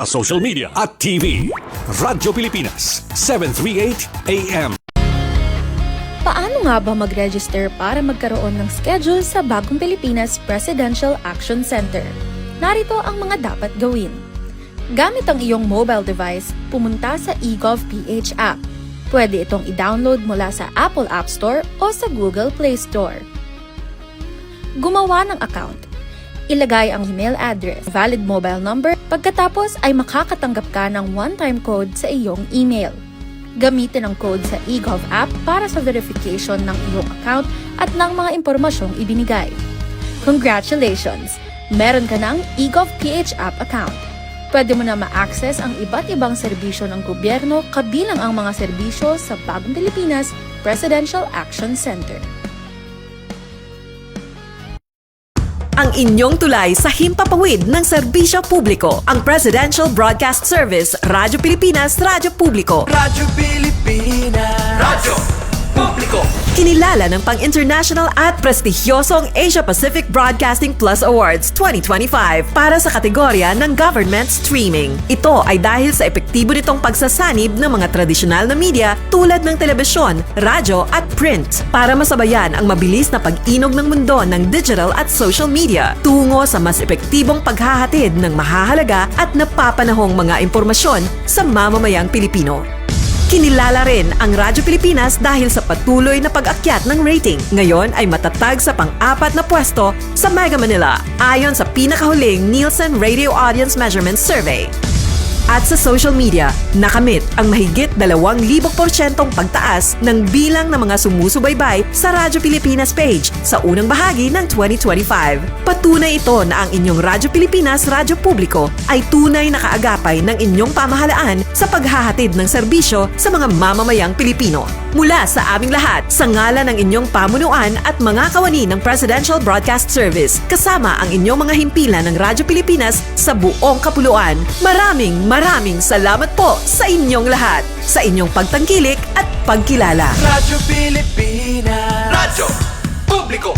Social media at TV. Radyo Pilipinas, 738 AM. Paano nga ba mag-register para magkaroon ng schedule sa Bagong Pilipinas Presidential Action Center? Narito ang mga dapat gawin. Gamit ang iyong mobile device, pumunta sa eGov.ph app. Pwede itong i-download mula sa Apple App Store o sa Google Play Store. Gumawa ng account. Ilagay ang email address, valid mobile number, pagkatapos ay makakatanggap ka ng one-time code sa iyong email. Gamitin ang code sa eGov app para sa verification ng iyong account at ng mga impormasyong ibinigay. Congratulations! Meron ka ng eGov.ph app account. Pwede mo na ma-access ang iba't ibang serbisyo ng gobyerno kabilang ang mga serbisyo sa Bagong Pilipinas Presidential Action Center. Ang inyong tulay sa himpapawid ng serbisyo publiko, ang Presidential Broadcast Service, Radyo Pilipinas, Radyo Publiko. Radyo Pilipinas. Radyo Publiko. Kinilala ng pang-international at prestigyosong Asia-Pacific Broadcasting Plus Awards 2025 para sa kategorya ng Government Streaming. Ito ay dahil sa epektibo nitong pagsasanib ng mga tradisyonal na media tulad ng telebisyon, radyo at print para masabayan ang mabilis na pag-inog ng mundo ng digital at social media tungo sa mas epektibong paghahatid ng mahahalaga at napapanahong mga impormasyon sa mamamayang Pilipino. Kinilala rin ang Radyo Pilipinas dahil sa patuloy na pag-akyat ng rating. Ngayon ay matatag sa pang-4 na pwesto sa Mega Manila ayon sa pinakahuling Nielsen Radio Audience Measurement Survey. At sa social media, nakamit ang mahigit 2,000% pagtaas ng bilang ng mga sumusubaybay sa Radyo Pilipinas page sa unang bahagi ng 2025. Patunay ito na ang inyong Radyo Pilipinas Radyo Publiko ay tunay na kaagapay ng inyong pamahalaan sa paghahatid ng serbisyo sa mga mamamayang Pilipino. Mula sa aming lahat, sa ngalan ng inyong pamunuan at mga kawani ng Presidential Broadcast Service, kasama ang inyong mga himpilan ng Radyo Pilipinas sa buong kapuluan, Maraming salamat po sa inyong lahat, sa inyong pagtangkilik at pagkilala. Radyo Pilipinas. Radyo Publiko.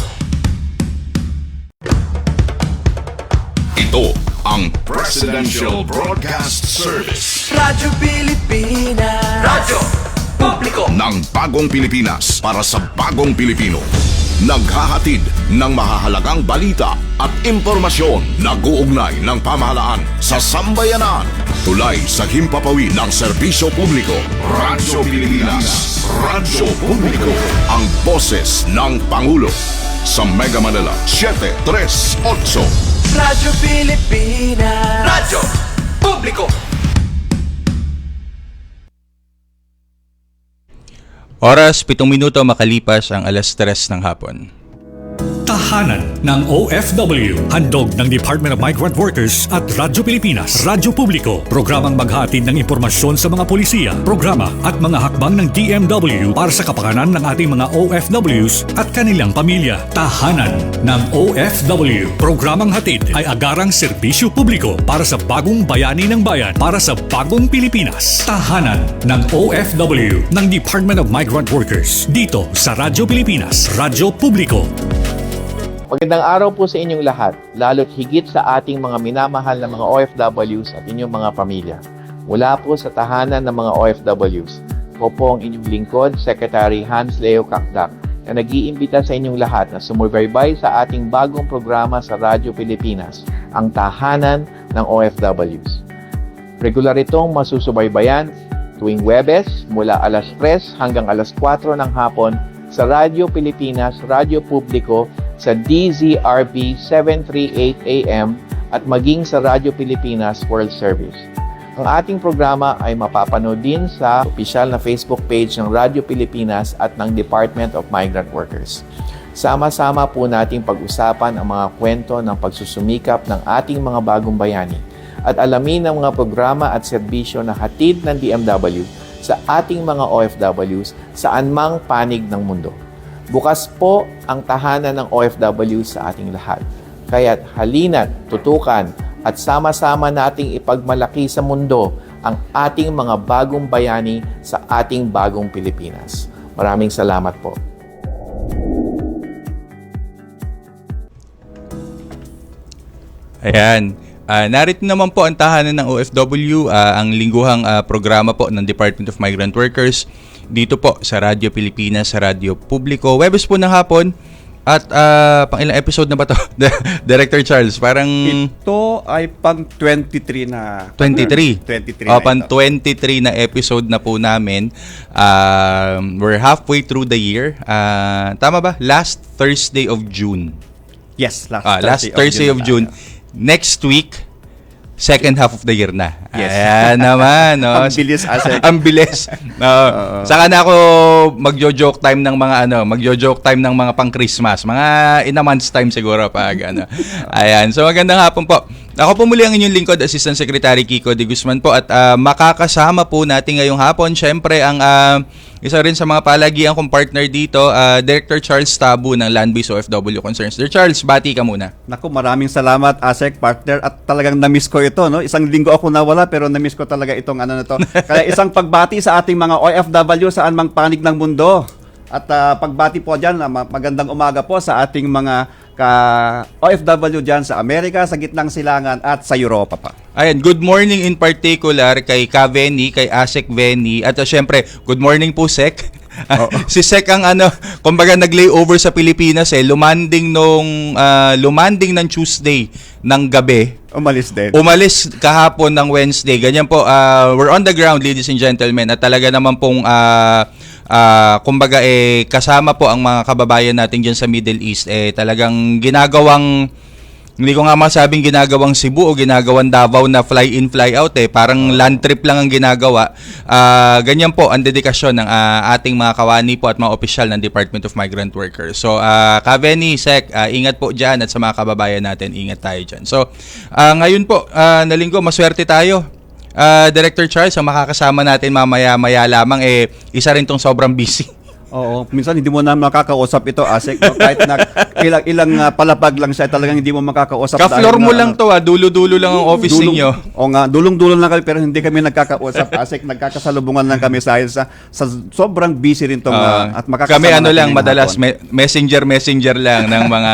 Ito ang Presidential Broadcast Service. Radyo Pilipinas. Radyo Publiko. Ng bagong Pilipinas para sa bagong Pilipino. Naghahatid ng mahahalagang balita at impormasyon na guugnay ng pamahalaan sa sambayanan. Tulay sa himpapawid ng serbisyo publiko. Radyo Pilipinas. Radyo Publiko. Ang boses ng Pangulo. Sa Mega Manila, 738. Radyo Pilipinas. Radyo Publiko. Oras, 7 minuto makalipas ang alas 3 ng hapon. Tahanan ng OFW. Handog ng Department of Migrant Workers at Radyo Pilipinas, Radyo Publiko. Programang maghatid ng impormasyon sa mga polisiya, programa at mga hakbang ng DMW para sa kapakanan ng ating mga OFWs at kanilang pamilya. Tahanan ng OFW. Programang hatid ay agarang serbisyo publiko para sa bagong bayani ng bayan, para sa bagong Pilipinas. Tahanan ng OFW ng Department of Migrant Workers. Dito sa Radyo Pilipinas, Radyo Publiko. Magandang araw po sa inyong lahat, lalo't higit sa ating mga minamahal na mga OFWs at inyong mga pamilya. Mula po sa tahanan ng mga OFWs, ko po ang inyong lingkod, Secretary Hans Leo Kakdak, na nag-iimbita sa inyong lahat na sumubaybay sa ating bagong programa sa Radyo Pilipinas, ang Tahanan ng OFWs. Regular itong masusubaybayan tuwing Webes mula alas 3 hanggang alas 4 ng hapon sa Radyo Pilipinas, Radyo Publiko, sa DZRB 738 AM at maging sa Radyo Pilipinas World Service. Ang ating programa ay mapapanood din sa opisyal na Facebook page ng Radyo Pilipinas at ng Department of Migrant Workers. Sama-sama po nating pag-usapan ang mga kwento ng pagsusumikap ng ating mga bagong bayani at alamin ang mga programa at serbisyo na hatid ng DMW sa ating mga OFWs saan mang panig ng mundo. Bukas po ang tahanan ng OFW sa ating lahat. Kaya't halina't tutukan at sama-sama nating ipagmalaki sa mundo ang ating mga bagong bayani sa ating bagong Pilipinas. Maraming salamat po. Ayan. Narito naman po ang tahanan ng OFW, ang lingguhang programa po ng Department of Migrant Workers dito po sa Radyo Pilipinas, sa Radyo Publiko. Webes po ng hapon. At pang ilang episode na ba to? Director Charles, parang... Ito ay pang 23 na... 23? 23 na pang ito. 23 na episode na po namin. We're halfway through the year. Tama ba? Last Thursday of June. Yes, Last Thursday of June. Next week, second half of the year na. Yes. Ayan naman. No? Ang bilis, Asek. Ang bilis. No. Saka na ako magjo-joke time ng mga pang-Christmas. Mga in a month's time siguro pag Ayan. So magandang hapon po. Ako po muli ang inyong lingkod, Assistant Secretary Kiko de Guzman po, at makakasama po natin ngayong hapon syempre ang isa rin sa mga palagian kong partner dito, Director Charles Tabu ng Land-Based OFW Concerns. Sir Charles, bati ka muna. Naku, maraming salamat, Asek, partner, at talagang na-miss ko ito, no? Isang linggo ako nawala, pero na-miss ko talaga itong na to. Kaya isang pagbati sa ating mga OFW saan mang panig ng mundo. At pagbati po dyan, magandang umaga po sa ating mga OFW dyan sa Amerika, sa Gitnang Silangan at sa Europa pa. Ayan, good morning in particular kay Ka Veni, kay Asek Veni, at syempre, good morning po, Sek. Si Sek ang kumbaga nag-layover sa Pilipinas lumanding ng Tuesday ng gabi. Umalis kahapon ng Wednesday. Ganyan po, we're on the ground, ladies and gentlemen, at talaga naman pong kumbaga kasama po ang mga kababayan natin diyan sa Middle East, talagang ginagawang, hindi ko nga masabing ginagawang Cebu o ginagawang Davao na fly in fly out, parang land trip lang ang ginagawa. Ganyan po ang dedikasyon ng ating mga kawani po at mga opisyal ng Department of Migrant Workers. So Kaveni, Sek, ingat po dyan, at sa mga kababayan natin, ingat tayo dyan. So ngayon po na linggo, maswerte tayo. Director Charles, ang makakasama natin mamaya-maya lamang, isa rin tong sobrang busy. Oo, minsan hindi mo na makakausap ito, Asek, no? Kahit na ilang palapag lang siya, talagang hindi mo makakausap. Ka-floor mo lang to, dulo-dulo lang ang office ninyo. O nga, dulong-dulo lang kami, pero hindi kami nagkakausap, Asek. Nagkakasalubungan lang kami sa sobrang busy rin tong at makakasama kami natin madalas messenger lang ng mga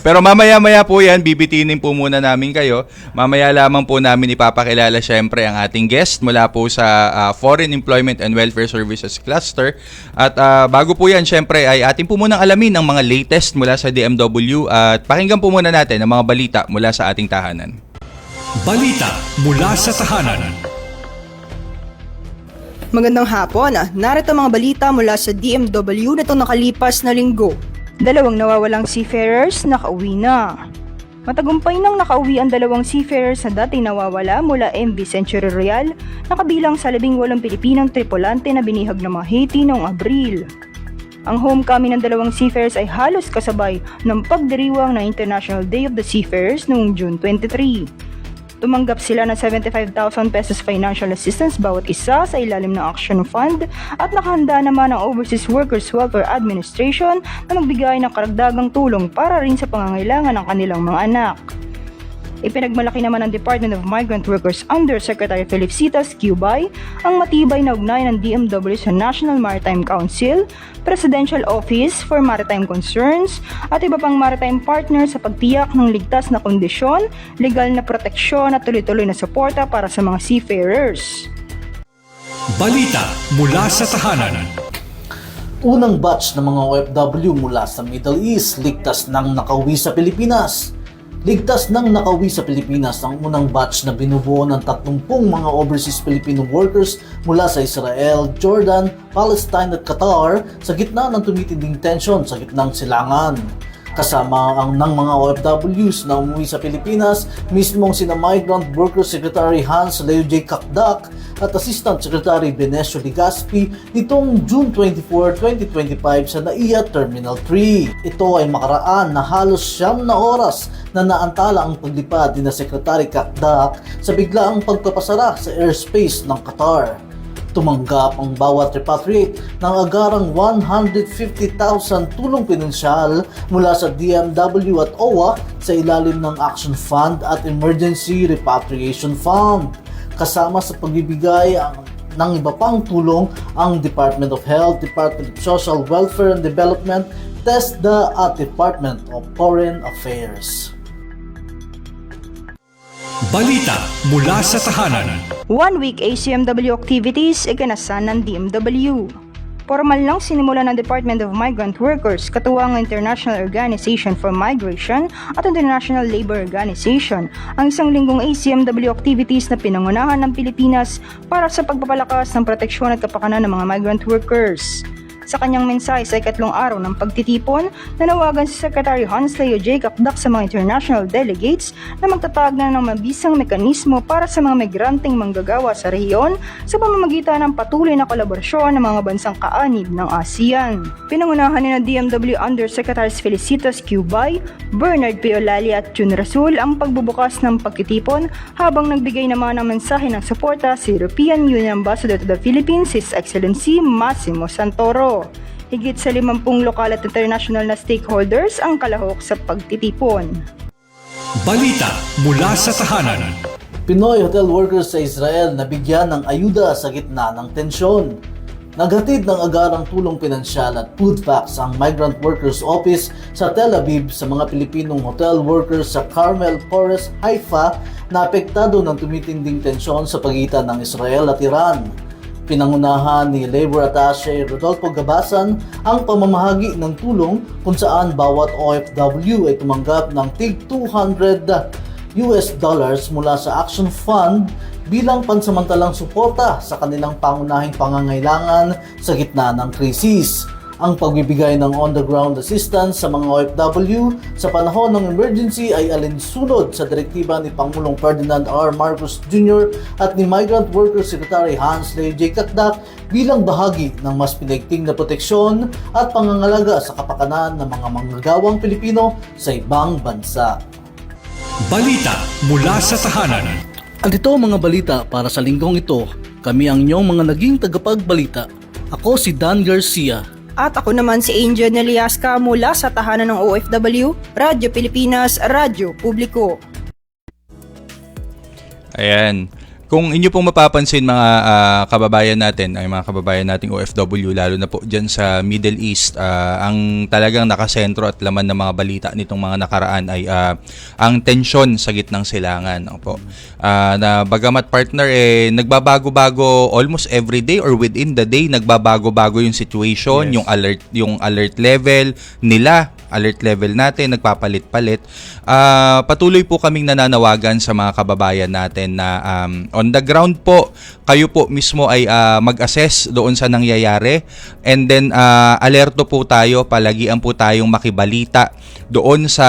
Pero mamaya-maya po yan, bibitinin po muna namin kayo. Mamaya lamang po namin ipapakilala syempre ang ating guest mula po sa Foreign Employment and Welfare Services Cluster. At bago po yan, syempre ay atin po munang alamin ang mga latest mula sa DMW at pakinggan po muna natin ang mga balita mula sa ating tahanan. Balita mula sa tahanan. Magandang hapon. Narito ang mga balita mula sa DMW nitong nakalipas na linggo. 2 nawawalang seafarers nakauwi na. Matagumpay nang nakauwi ang 2 seafarers na dating nawawala mula MV Century Royal na kabilang sa 18 Pilipinong tripulante na binihag ng mga Haiti noong Abril. Ang homecoming ng 2 seafarers ay halos kasabay ng pagdiriwang ng International Day of the Seafarers noong June 23. Tumanggap sila ng 75,000 pesos financial assistance bawat isa sa ilalim ng Action Fund at nakahanda naman ang Overseas Workers Welfare Administration na magbigay ng karagdagang tulong para rin sa pangangailangan ng kanilang mga anak. Ipinagmalaki naman ng Department of Migrant Workers Under Secretary Philip Citas Cubay ang matibay na ugnayan ng DMW sa National Maritime Council, Presidential Office for Maritime Concerns at iba pang maritime partners sa pagtiyak ng ligtas na kondisyon, legal na proteksyon at tuloy-tuloy na suporta para sa mga seafarers. Balita mula sa tahanan. Unang batch ng mga OFW mula sa Middle East ligtas nang nakauwi sa Pilipinas. Ligtas nang nakauwi sa Pilipinas ang unang batch na binubuo ng 30 mga overseas Filipino workers mula sa Israel, Jordan, Palestine at Qatar sa gitna ng tumitinding tensyon sa gitnang silangan. Kasama ang ng mga OFWs na umuwi sa Pilipinas, mismong sina Migrant Workers Secretary Hans Leo J. Kakdak at Assistant Secretary Benesio Ligaspi nitong June 24, 2025 sa NAIA Terminal 3. Ito ay makaraan na halos 9 na oras na naantala ang paglipad ni na Secretary Kakdak sa biglaang pagpapasara sa airspace ng Qatar. Tumanggap ang bawat repatriate ng agarang 150,000 tulong pinansyal mula sa DMW at OWA sa ilalim ng Action Fund at Emergency Repatriation Fund. Kasama sa pagbibigay ng iba pang tulong ang Department of Health, Department of Social Welfare and Development, TESDA at Department of Foreign Affairs. Balita mula sa tahanan. 1 week ACMW activities ikinasan ng DMW. Formal lang sinimula ng Department of Migrant Workers, katuwang International Organization for Migration at International Labor Organization, ang isang linggong ACMW activities na pinangunahan ng Pilipinas para sa pagpapalakas ng proteksyon at kapakanan ng mga migrant workers. Sa kanyang mensahe sa ikatlong araw ng pagtitipon, nanawagan si Secretary Hans Leo J. Kakdak sa mga international delegates na magtatag na ng mabisang mekanismo para sa mga migranteng manggagawa sa rehiyon sa pamamagitan ng patuloy na kolaborasyon ng mga bansang kaanib ng ASEAN. Pinangunahan ni na DMW Undersecretaries Felicitas Cubay, Bernard P. Olali at Jun Rasul ang pagbubukas ng pagtitipon habang nagbigay naman ng mensahe ng suporta si European Union Ambassador to the Philippines, His Excellency Massimo Santoro. Higit sa 50 lokal at international na stakeholders ang kalahok sa pagtitipon. Balita mula sa tahanan. Pinoy hotel workers sa Israel nabigyan ng ayuda sa gitna ng tensyon. Naghatid ng agarang tulong pinansyal at food packs ang Migrant Workers Office sa Tel Aviv sa mga Pilipinong hotel workers sa Carmel Forest, Haifa na apektado ng tumitinding tensyon sa pagitan ng Israel at Iran. Pinangunahan ni Labor Attaché Rodolfo Gabasan ang pamamahagi ng tulong kung saan bawat OFW ay tumanggap ng tig $200 mula sa Action Fund bilang pansamantalang suporta sa kanilang pangunahing pangangailangan sa gitna ng krisis. Ang pagbibigay ng on-the-ground assistance sa mga OFW sa panahon ng emergency ay alinsunod sa direktiba ni Pangulong Ferdinand R. Marcos Jr. at ni Migrant Workers Secretary Hans Leo J. Kakdak bilang bahagi ng mas pinigting na proteksyon at pangangalaga sa kapakanan ng mga manggagawang Pilipino sa ibang bansa. Balita mula sa tahanan. At ito ang mga balita para sa linggong ito. Kami ang inyong mga naging tagapagbalita. Ako si Dan Garcia. At ako naman si Angel Neliasca mula sa tahanan ng OFW, Radyo Pilipinas, Radyo Publiko. Ayan. Kung inyo pong mapapansin mga kababayan natin, ay mga kababayan nating OFW, lalo na po dyan sa Middle East, ang talagang nakasentro at laman ng mga balita nitong mga nakaraan ay ang tensyon sa gitnang silangan. Na bagamat partner, nagbabago-bago almost every day or within the day, nagbabago-bago yung situation, Yes. yung alert level nila, alert level natin, nagpapalit-palit. Patuloy po kaming nananawagan sa mga kababayan natin na on the ground po, kayo po mismo ay mag-assess doon sa nangyayari, and then alerto po tayo, palagian po tayong makibalita doon sa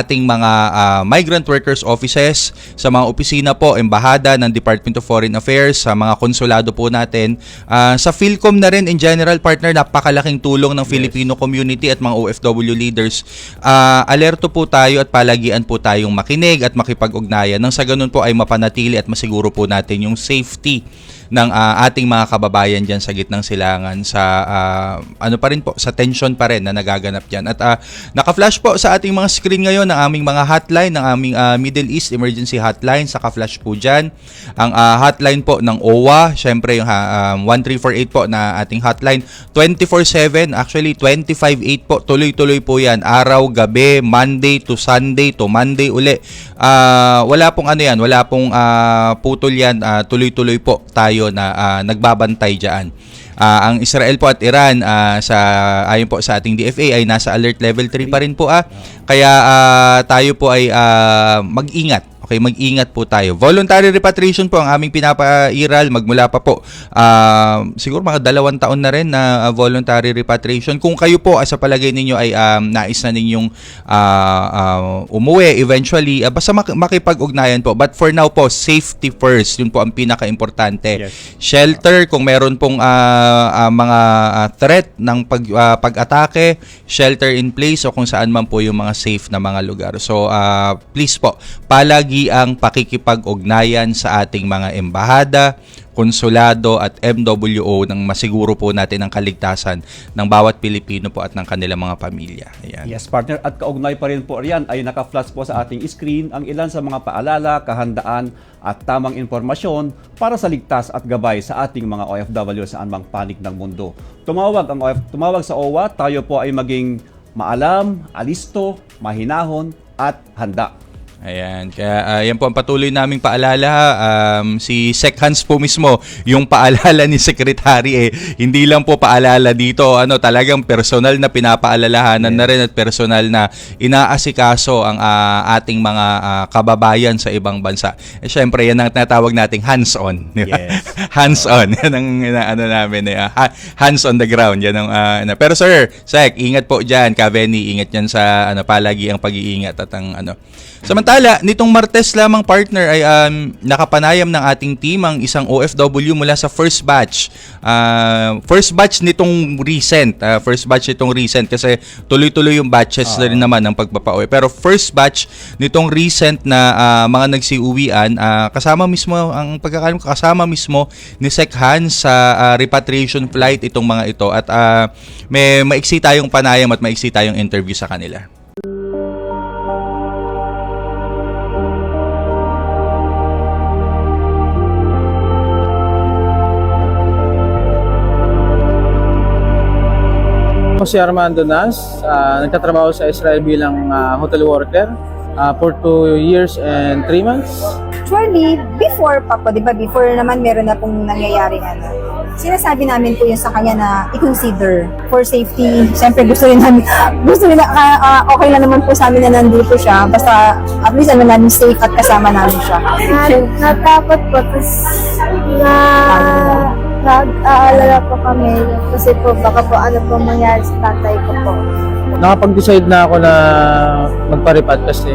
ating mga migrant workers offices, sa mga opisina po, embahada ng Department of Foreign Affairs, sa mga konsulado po natin, sa PhilCom na rin in general, partner, napakalaking tulong ng Filipino community at mga OFW leaders. Alerto po tayo at palagian po tayong makinig at makipag-ugnayan nang sa ganun po ay mapanatili at masiguro po natin yung safety ng ating mga kababayan dyan sa gitnang silangan, sa pa rin po, sa tension pa rin na nagaganap dyan. At naka-flash po sa ating mga screen ngayon ang aming mga hotline, ng aming Middle East Emergency Hotline, saka-flash po dyan. Ang hotline po ng OWA, syempre yung 1348 po na ating hotline, 24/7, actually 25/8 po, tuloy-tuloy po yan, araw, gabi, Monday to Sunday to Monday uli. Wala pong wala pong putol yan, tuloy-tuloy po tayo na nagbabantay dyan. Ang Israel po at Iran, ayon po sa ating DFA, ay nasa alert level 3 pa rin po. Kaya tayo po ay mag-ingat. Okay, mag-ingat po tayo. Voluntary repatriation po ang aming pinapairal magmula pa po. Siguro mga 2 taon na rin na voluntary repatriation. Kung kayo po sa palagay ninyo ay nais na ninyong umuwi eventually, basta makipag-ugnayan po. But for now po, safety first. Yun po ang pinaka-importante. Yes. Shelter, kung meron pong mga threat ng pag-atake, shelter in place o kung saan man po yung mga safe na mga lugar. So, please po, palagi ang pakikipag-ugnayan sa ating mga embahada, konsulado at MWO nang masiguro po natin ang kaligtasan ng bawat Pilipino po at ng kanilang mga pamilya. Ayan. Yes, partner. At kaugnay pa rin po riyan ay naka-flash po sa ating screen ang ilan sa mga paalala, kahandaan at tamang impormasyon para sa ligtas at gabay sa ating mga OFW saan mang panig ng mundo. Tumawag sa OWA, tayo po ay maging maalam, alisto, mahinahon at handa. Ayan. Kaya yan po ang patuloy naming paalala. Si Sec Hans po mismo, yung paalala ni Secretary hindi lang po paalala dito, talagang personal na pinapaalalahanan na rin at personal na inaasikaso ang ating mga kababayan sa ibang bansa. Syempre, yan ang tinatawag nating hands-on. Di ba? Yes. Hands-on. Yan ang namin. Hands on the ground. Yan ang, pero sir, Sec, ingat po dyan. Ka-Benny, ingat yan sa palagi ang pag-iingat at ang Samantala, nitong Martes lamang, partner, ay nakapanayam ng ating team ang isang OFW mula sa first batch. First batch nitong recent. First batch nitong recent kasi tuloy-tuloy yung batches na rin naman ng pagpapauwi. Pero first batch nitong recent na mga nagsiuwian, kasama mismo ang pagkakalam kasama mismo ni Sec Hans sa repatriation flight itong mga ito. At may maiksi tayong panayam at maiksi tayong interview sa kanila. Ako si Armando Nas, nagtatrabaho sa Israel bilang hotel worker for 2 years and 3 months. Actually, before pa po, di ba? Before naman meron na pong nangyayari sinasabi namin po yun sa kanya na i-consider for safety. Siyempre gusto rin okay lang naman po sa amin na nandito siya. Basta at least namin safe at kasama namin siya. Natakot po, tapos nag-aalala po kami kasi po baka po ano po mangyari sa tatay ko po. Nakapag-decide na ako na magparipat kasi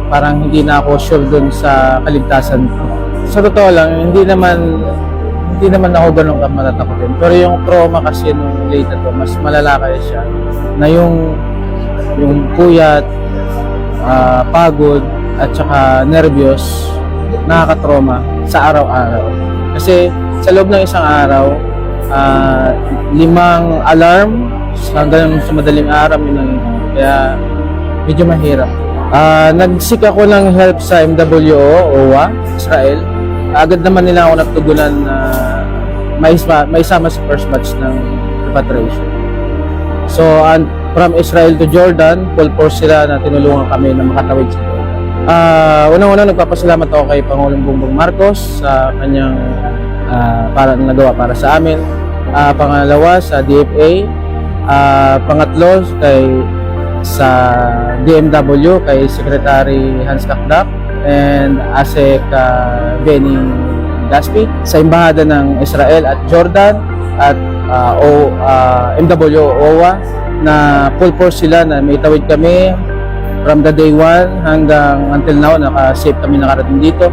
parang hindi na ako sure dun sa kaligtasan ko. Sa totoo lang, hindi naman ako ganun matatakotin. Pero yung trauma kasi nung late na to, mas malala kaya siya. Na yung puyat, pagod, at saka nervyos, nakakatrauma sa araw-araw. Kasi sa loob ng isang araw, 5 alarm hanggang sa madaling araw yun. Kaya medyo mahirap. Nag-seek ako ng help sa MWO, OWA, Israel. Agad naman nila ako natugunan na maisama sa first batch ng repatriation. So, from Israel to Jordan, full force sila na tinulungan kami na makatawid sa Jordan. Unang-una, nagpapasalamat ako kay Pangulong Bongbong Marcos sa kanyang nagawa para sa amin. Pangalawa, sa DFA. Pangatlo, sa DMW, kay Secretary Hans Kakdak and ASEC Benny Gaspi, sa Embahada ng Israel at Jordan at MWO OWA na full force sila na may tawid kami from the day 1 hanggang until now, naka-safe kami nakarating dito.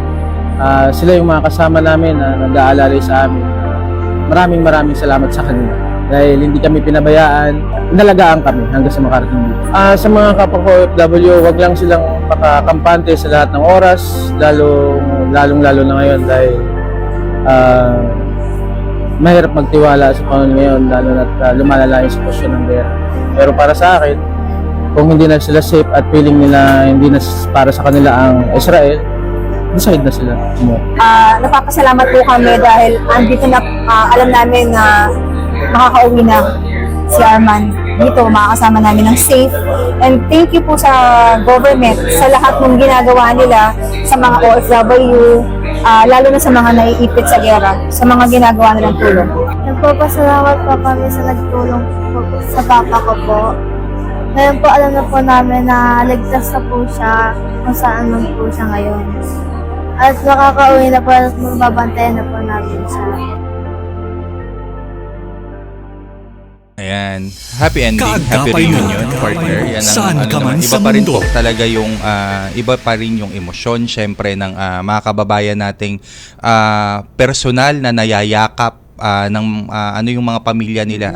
Sila yung mga kasama namin na nag-aalalay sa amin. Maraming salamat sa kanila dahil hindi kami pinabayaan, inalagaan kami hanggang sa makarating dito. Sa mga kapwa ko OFW, wag lang silang pakakampante sa lahat ng oras, lalong-lalo na ngayon dahil mahirap magtiwala sa panahon ngayon, lalo na lumalala yung sitwasyon ng gera. Pero para sa akin, kung hindi na sila safe at feeling nila hindi na para sa kanila ang Israel, decide na sila. Napapasalamat po kami dahil andito na alam namin na makakauwi na si Arman dito, makakasama namin ng safe. And thank you po sa government sa lahat ng ginagawa nila sa mga OFW, lalo na sa mga naiipit sa gera, sa mga ginagawa nilang tulong. Nagpapasalamat po kami sa nagtulong po sa papa ko po. Ngayon po alam na po namin na ligtas na po siya kung saan man po siya ngayon. At makakauwi na po at mababantayan na po namin siya. Ayan. Happy ending. Happy Kaagapay reunion, mo. partner. Yan ang, Saan ka man iba sa pa rin mundo. po talaga yung iba pa rin yung emosyon syempre ng mga kababayan nating personal na nayayakap ng yung mga pamilya nila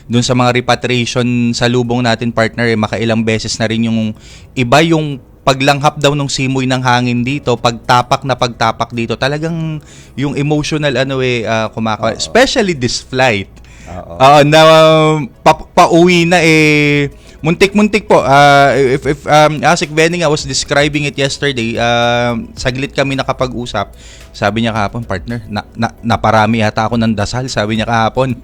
doon sa mga repatriation sa lubong natin, partner, makailang beses na rin yung iba yung paglanghap daw ng simoy ng hangin dito, pagtapak dito, talagang yung emotional kumakawa, especially this flight. Na pauwi na muntik-muntik po. If Asik Benny was describing it yesterday, saglit kami nakapag-usap. Sabi niya kahapon, partner, naparami yata ako ng dasal, sabi niya kahapon.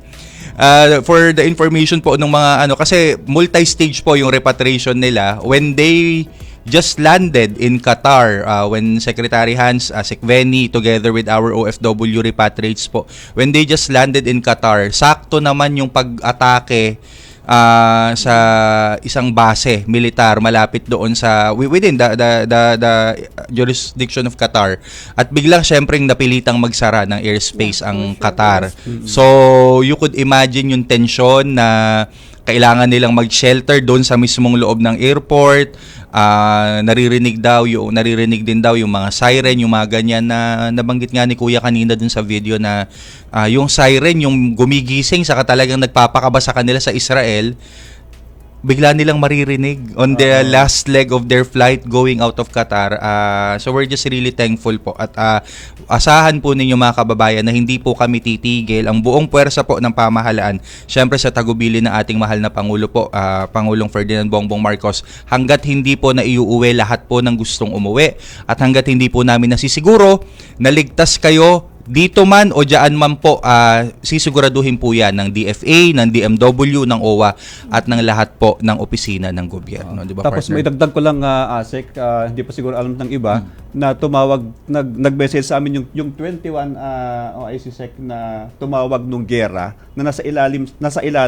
For the information po ng mga kasi multi-stage po yung repatriation nila. When they just landed in Qatar when Secretary Hans Sekveni together with our OFW repatriates po, when they just landed in Qatar, sakto naman yung pag-atake sa isang base militar malapit doon sa within the jurisdiction of Qatar, at biglang syempreng napilitang magsara ng airspace ang Qatar. So you could imagine yung tension na kailangan nilang mag-shelter doon sa mismong loob ng airport. Naririnig din daw yung mga siren, yung mga ganyan na nabanggit nga ni Kuya kanina dun sa video na yung siren, yung gumigising saka talagang nagpapakaba sa kanila sa Israel, bigla nilang maririnig on the last leg of their flight going out of Qatar. So we're just really thankful po, at asahan po ninyo mga kababayan na hindi po kami titigil. Ang buong puwersa po ng pamahalaan, syempre sa tagubili ng ating mahal na Pangulo po, Pangulong Ferdinand Bongbong Marcos, hanggat hindi po na iuuwi lahat po ng gustong umuwi, at hanggat hindi po namin nasisiguro na ligtas kayo dito man o dyan man po, sisiguraduhin po yan ng DFA, ng DMW, ng OWA, at ng lahat po ng opisina ng gobyerno. Diba, tapos partner? may dagdag ko lang, Asek, hindi pa siguro alam ng iba, na tumawag, nag-message sa amin yung 21 OIC Sec na tumawag nung gera, na nasa ilalim ng sila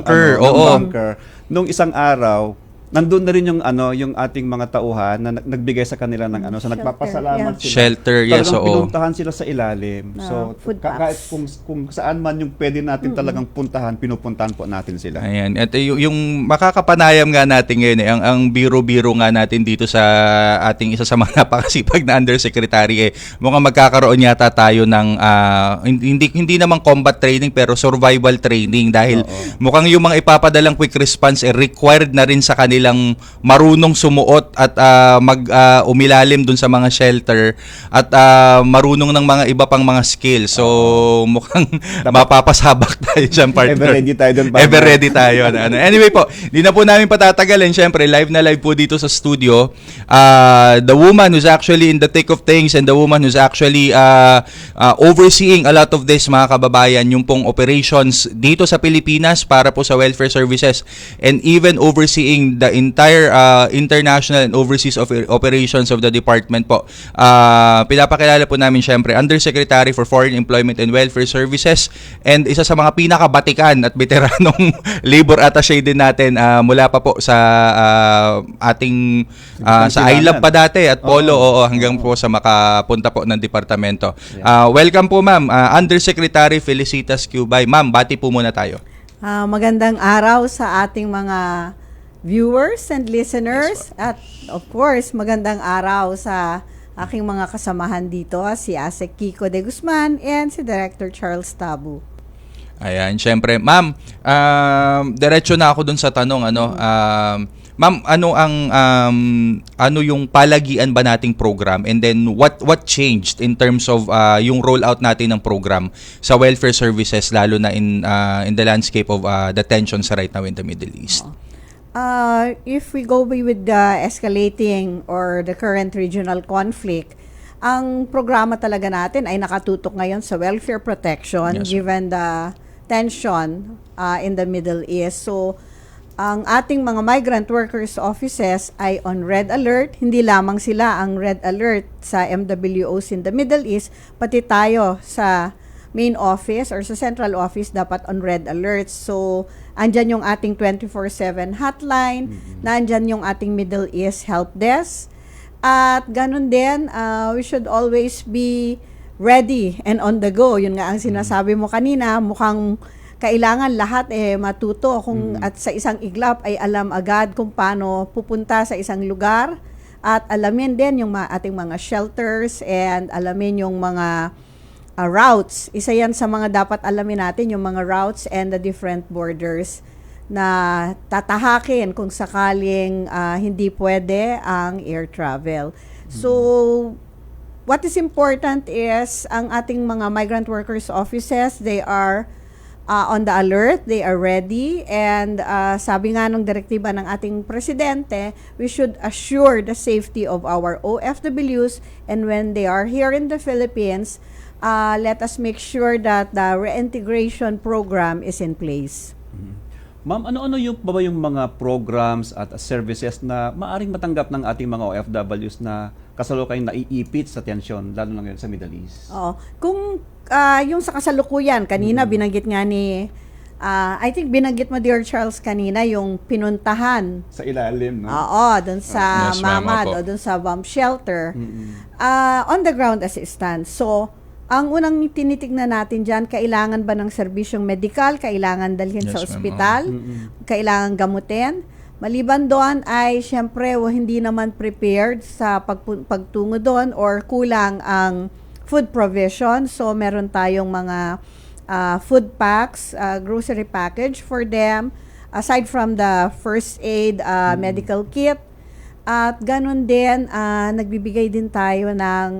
bunker, ng bunker. Nung isang araw, nandun na rin yung ating mga tauhan na nagbigay sa kanila ng so nagpapasalamat sila. Shelter, yes, talagang pinuntahan sila sa ilalim. So kahit kung saan man yung pwede natin talagang puntahan, pinupuntahan po natin sila. Ayan. At yung makakapanayam nga natin ngayon, ang biro-biro nga natin dito sa ating isa sa mga napakasipag na undersecretary, mukhang magkakaroon yata tayo ng hindi naman combat training pero survival training, dahil mukhang yung mga ipapadalang quick response required na rin sa kanila lang marunong sumuot at umilalim dun sa mga shelter, at marunong ng mga iba pang mga skills. So mukhang mapapasabak tayo dyan, partner. Ever ready tayo dun, partner. Ever ready tayo. Anyway po, hindi na po namin patatagalin. Siyempre, live na live po dito sa studio. The woman who's actually in the thick of things, and the woman who's actually overseeing a lot of this, mga kababayan, yung pong operations dito sa Pilipinas para po sa welfare services, and even overseeing the entire international and overseas operations of the department po. Pinapakilala po namin syempre Undersecretary for Foreign Employment and Welfare Services, and isa sa mga pinakabatikan at veteranong labor attaché din natin mula pa po sa ating sa ILAB pa dati at Polo, hanggang po sa makapunta po ng departamento. Welcome po, ma'am, Undersecretary Felicitas Cubay. Ma'am, bati po muna tayo. Magandang araw sa ating mga viewers and listeners, at of course magandang araw sa aking mga kasamahan dito, si Asek Kiko de Guzman and si Director Charles Tabu. Ayan, syempre, ma'am, diretso na ako dun sa tanong, ma'am, ano yung palagian ba nating program, and then what changed in terms of yung rollout natin ng program sa welfare services, lalo na in the landscape of the tensions right now in the Middle East? If we go with the escalating or the current regional conflict, ang programa talaga natin ay nakatutok ngayon sa welfare protection, yes, given the tension in the Middle East. So, ang ating mga migrant workers offices ay on red alert. Hindi lamang sila ang red alert sa MWOs in the Middle East, pati tayo sa main office or sa central office dapat on red alert. So, andyan yung ating 24/7 hotline, nandyan yung ating Middle East help desk, at ganun din, we should always be ready and on the go. Yun nga ang sinasabi mo kanina, mukhang kailangan lahat matuto kung at sa isang iglap ay alam agad kung paano pupunta sa isang lugar, at alamin din yung ating mga shelters, and alamin yung mga routes. Isa yan sa mga dapat alamin natin, yung mga routes and the different borders na tatahakin kung sakaling hindi pwede ang air travel. So, what is important is ang ating mga migrant workers offices, they are on the alert, they are ready, and sabi nga nung direktiba ng ating presidente, we should assure the safety of our OFWs, and when they are here in the Philippines, let us make sure that the reintegration program is in place. Ma'am, ano-ano yung mga programs at services na maaring matanggap ng ating mga OFWs na kasalukuyang naiipit sa tensyon, lalo na ngayon sa Middle East? Oo. Kung yung sa kasalukuyan, kanina binanggit nga ni, I think binanggit mo, Dear Charles, kanina yung pinuntahan. Sa ilalim, no? Oo, dun sa Yes, ma'am, Mamad opo. o dun sa bomb shelter. On the ground assistance. So, ang unang tinitignan natin dyan, kailangan ba ng serbisyong medikal, kailangan dalhin Yes, sa ma'am. ospital, kailangan gamutin. Maliban doon ay syempre hindi naman prepared sa pagtungo doon or kulang ang food provision. So meron tayong mga food packs, grocery package for them, aside from the first aid medical kit. At ganun din, nagbibigay din tayo ng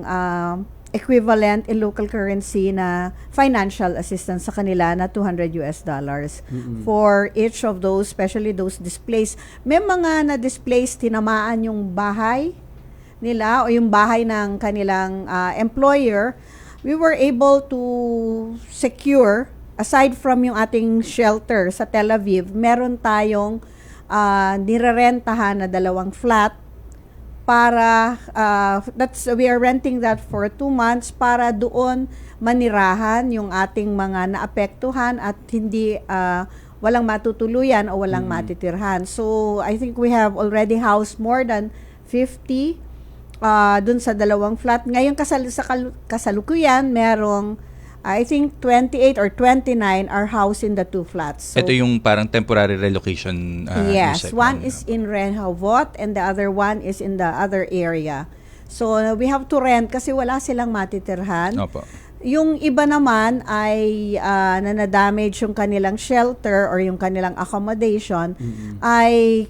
equivalent in local currency na financial assistance sa kanila na $200 for each of those, especially those displaced. May mga na-displaced, tinamaan yung bahay nila o yung bahay ng kanilang employer. We were able to secure, aside from yung ating shelter sa Tel Aviv, meron tayong nirerentahan na 2 flat para we are renting that for 2 months para doon manirahan yung ating mga naapektuhan at hindi walang matutuluyan o walang matitirhan. So I think we have already housed more than 50 dun sa 2 flat. Ngayon sa kasalukuyan merong I think 28 or 29 are housed in the 2 flats. So, Ito yung parang temporary relocation. yes, Yusek, one ma'am. is in Rehovot and the other one is in the other area. So we have to rent kasi wala silang matitirhan. Opo. Yung iba naman ay na-damage yung kanilang shelter or yung kanilang accommodation ay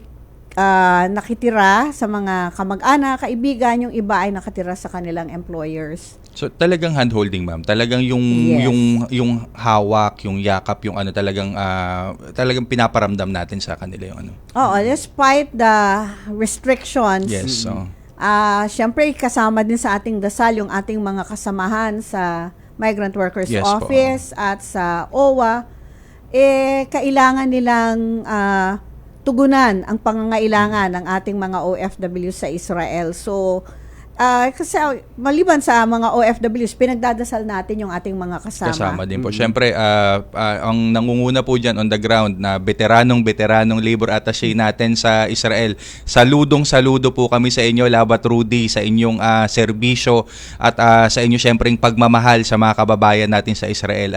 nakitira sa mga kamag-anak, kaibigan, yung iba ay nakatira sa kanilang employers. So talagang handholding, ma'am. Talagang yung Yes. yung hawak, yung yakap, yung ano talagang talagang pinaparamdam natin sa kanila yung ano. Oo, despite the restrictions. Yes. So. Siyempre kasama din sa ating dasal yung ating mga kasamahan sa Migrant Workers Yes po. Office at sa OWA, kailangan nilang tugunan ang pangangailangan ng ating mga OFW sa Israel. So, kasi maliban sa mga OFWs, pinagdadasal natin yung ating mga kasama. Kasama din po. Siyempre, ang nangunguna po dyan on the ground na veteranong labor attaché natin sa Israel. Saludong-saludo po kami sa inyo, Labat Rudy, sa inyong serbisyo at sa inyo siyempre pagmamahal sa mga kababayan natin sa Israel.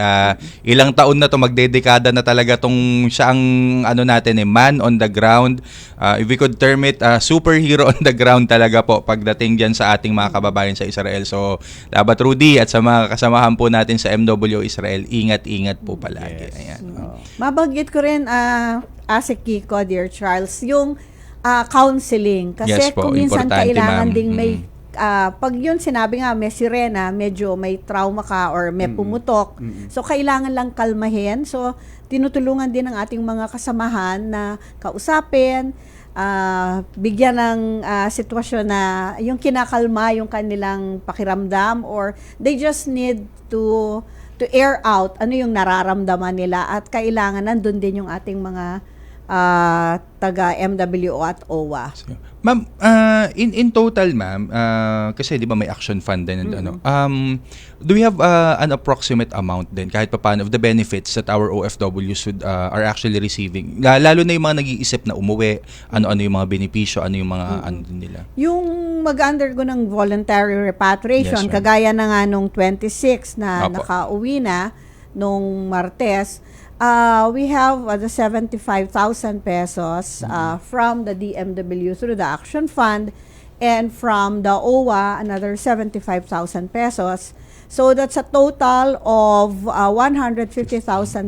Ilang taon na to, magdedekada na talaga tong siya ang natin, man on the ground. If we could term it, superhero on the ground talaga po pagdating dyan sa ating mga kababayan sa Israel. So, Labat Rudy at sa mga kasamahan po natin sa MW Israel, ingat-ingat po palagi. Yes. Ayan. Mabanggit ko rin, Asik Kiko, Dear Charles, yung counseling. Kasi Yes po, kung minsan importante, kailangan ma'am. ding may, pag yun sinabi nga, may sirena, medyo may trauma ka or may pumutok. So, kailangan lang kalmahin. So, tinutulungan din ng ating mga kasamahan na kausapin, bigyan ng sitwasyon na yung kinakalma yung kanilang pakiramdam or they just need to air out ano yung nararamdaman nila at kailangan nandun din yung ating mga taga MWO at OWA. Ma'am, in total, ma'am, kasi di ba may action fund din and do we have an approximate amount din kahit paano of the benefits that our OFWs are actually receiving? Lalo na yung mga nag-iisip na umuwi, ano-ano yung mga benepisyo, ano yung mga ano din nila? Yung mag-undergo ng voluntary repatriation, Yes, ma'am. kagaya na nga nung 26 na Opo. nakauwi na nung Martes, we have the 75,000 pesos from the DMW through the Action Fund and from the OWA, another 75,000 pesos. So that's a total of 150,000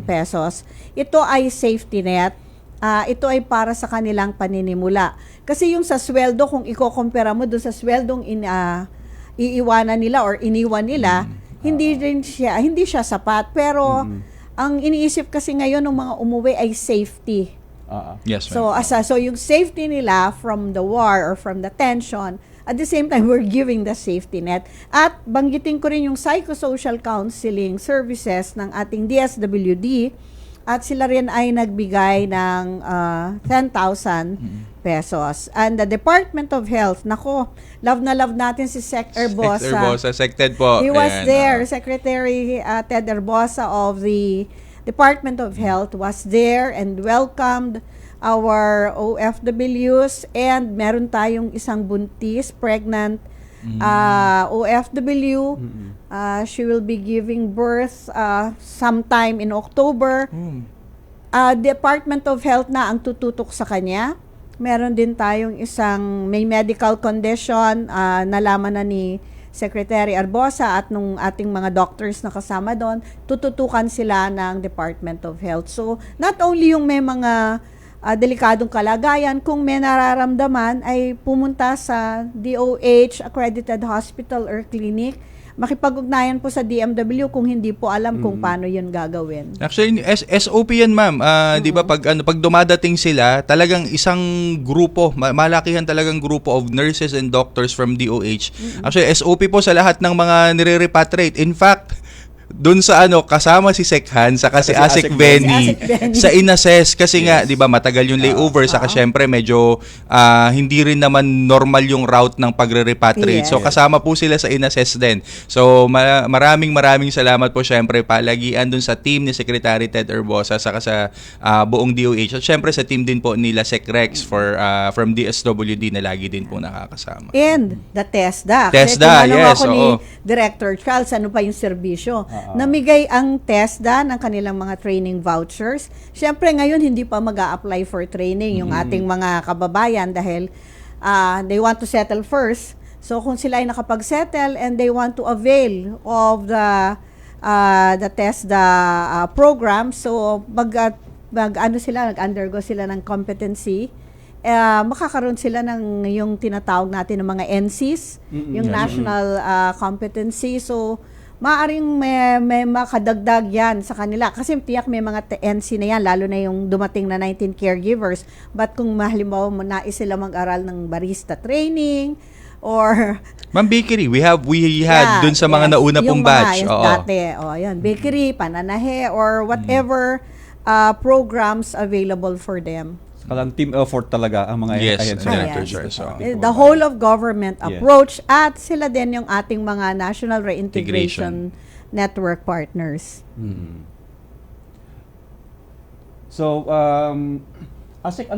pesos. Ito ay safety net. Ito ay para sa kanilang paninimula. Kasi yung sa sweldo, kung iko-compare mo doon sa sweldong iiwanan nila or iniwan nila, hindi siya sapat. Pero ang iniisip kasi ngayon ng mga umuwi ay safety. Yes, ma'am. So yung safety nila from the war or from the tension, at the same time, we're giving the safety net. At banggitin ko rin yung psychosocial counseling services ng ating DSWD. at sila rin ay nagbigay ng 10,000 pesos. And the Department of Health, nako, love na love natin si Sec Erbosa. Sec Ted po. He was Ayan, there. Secretary Ted Erbosa of the Department of Health was there and welcomed our OFWs, and meron tayong isang buntis, pregnant OFW. She will be giving birth sometime in October. Department of Health na ang tututok sa kanya. Meron din tayong isang may medical condition, nalaman na ni Secretary Arbosa at nung ating mga doctors na kasama doon, tututukan sila ng Department of Health. So, not only yung may mga delikadong kalagayan, kung may nararamdaman ay pumunta sa DOH, accredited hospital or clinic, makipag-ugnayan po sa DMW kung hindi po alam kung paano yun gagawin. Actually, SOP yan, ma'am. Di ba pag dumadating sila, talagang isang grupo, malakihan talagang grupo of nurses and doctors from DOH. Actually, SOP po sa lahat ng mga nire-repatriate. In fact, doon sa kasama si Sekhan saka si Asik Benny sa inassess kasi nga 'di ba matagal yung layover saka syempre medyo hindi rin naman normal yung route ng pagre-repatriate. So kasama po sila sa inassess din. So maraming salamat po syempre palagian doon sa team ni Secretary Ted Erbosa saka sa buong DOH at syempre sa team din po nila Sec Rex from DSWD na lagi din po nakakasama. And the TESDA. TESDA, yes. Ako ni Director Charles, ano pa yung serbisyo? Namigay ang TESDA ng kanilang mga training vouchers. Siyempre ngayon hindi pa mag-a-apply for training yung ating mga kababayan dahil they want to settle first. So kung sila ay nakapag-settle and they want to avail of the TESDA program, so nag-undergo sila ng competency, makakaroon sila ng yung tinatawag natin ng mga NCs, yung National Competency. So maaring may makadagdag yan sa kanila. Kasi tiyak may mga NC na yan, lalo na yung dumating na 19 caregivers. But kung halimbawa nais sila mag-aral ng barista training, or Ma'am, bakery, we had dun sa mga nauna pong batch. Dati, yun, bakery, pananahe, or whatever programs available for them. Kalang team effort talaga ang mga The whole of government approach at sila din yung ating mga national reintegration network partners. So, Asik,